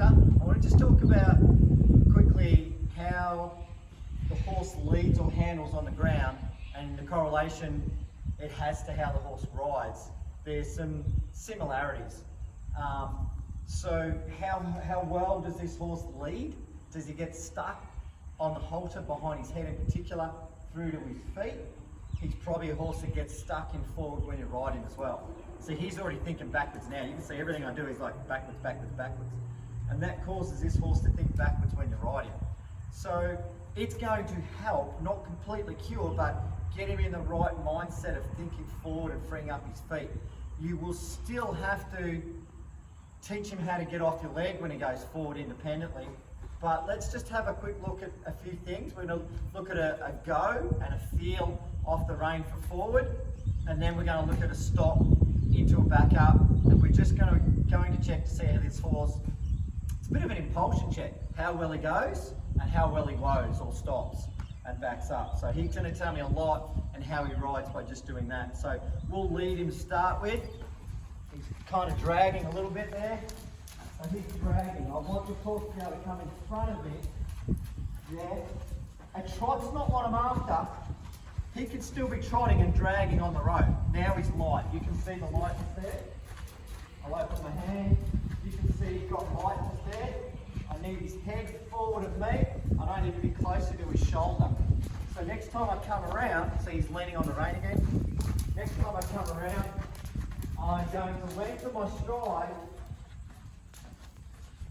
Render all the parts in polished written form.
I want to just talk about quickly how the horse leads or handles on the ground and the correlation it has to how the horse rides. There's some similarities. So how well does this horse lead? Does he get stuck on the halter behind his head in particular through to his feet? He's probably a horse that gets stuck in forward when you're riding as well. So he's already thinking backwards now. You can see everything I do is like backwards, backwards, backwards. And that causes this horse to think backwards when you're riding. So it's going to help, not completely cure, but get him in the right mindset of thinking forward and freeing up his feet. You will still have to teach him how to get off your leg when he goes forward independently. But let's just have a quick look at a few things. We're going to look at a go and a feel off the rein for forward, and then we're going to look at a stop into a back up, and we're just going to check to see how this horse, it's a bit of an impulsion check, how well he goes and how well he woes or stops and backs up. So he's going to tell me a lot and how he rides by just doing that. So we'll lead him to start with. He's kind of dragging a little bit there. So he's dragging. I want the horse to be able to come in front of me. Yeah. A trot's not what I'm after. He could still be trotting and dragging on the road. Now he's light. You can see the lightness there. I'll open my hand. You can see he's got lightness there. I need his head forward of me. I don't need to be closer to his shoulder. So next time I come around, see he's leaning on the rein again. Next time I come around, I'm going to lengthen my stride,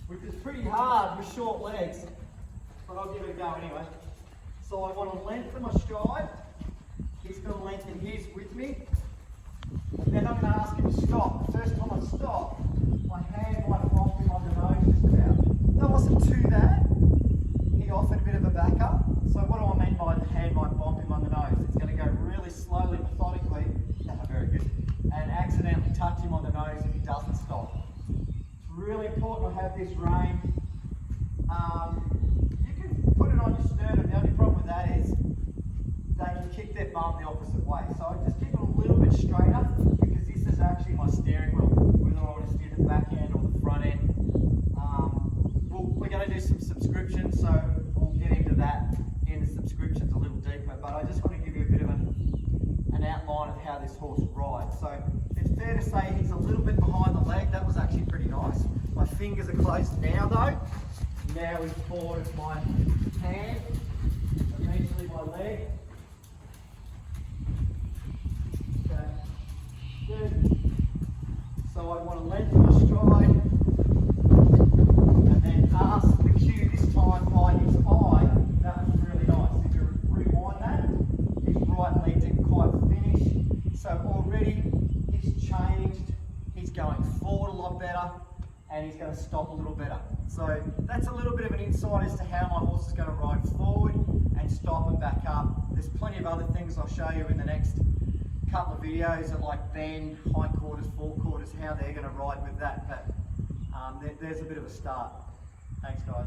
which is pretty hard with short legs, but I'll give it a go anyway. So I want to lengthen my stride. He's going to lengthen his with me. Then I'm going to ask him to stop. The first time I stop, my hand might bump him on the nose just about. That wasn't too bad. He offered a bit of a backup. So what do I mean by the hand might bump him on the nose? It's going to go really slowly, methodically, very good, and accidentally touch him on the nose if he doesn't stop. It's really important to have this rein. You can put it on your sternum. The only problem with that is they can kick their bum the opposite way. So I just keep it a little bit straighter because this is actually my steering wheel, whether I want to steer the back end or the front end. We're going to do some subscriptions, so we'll get into that in the subscriptions a little deeper, but I just want to give you a bit of an outline of how this horse rides. So it's fair to say he's a little bit behind the leg. That was actually pretty nice. My fingers are closed now though. Now he's forward of my hand, eventually my leg. Okay, good. So I want to lengthen my stride and then ask the cue this time by his eye. That was really nice. If you rewind that, his right leg didn't quite finish. So already he's changed. He's going forward a lot better and he's going to stop a little better. So that's a little bit of an insight as to how my horse is going to ride forward and stop and back up. There's plenty of other things I'll show you in the next couple of videos that like bend, hindquarters, forequarters, how they're going to ride with that. But there's a bit of a start. Thanks guys.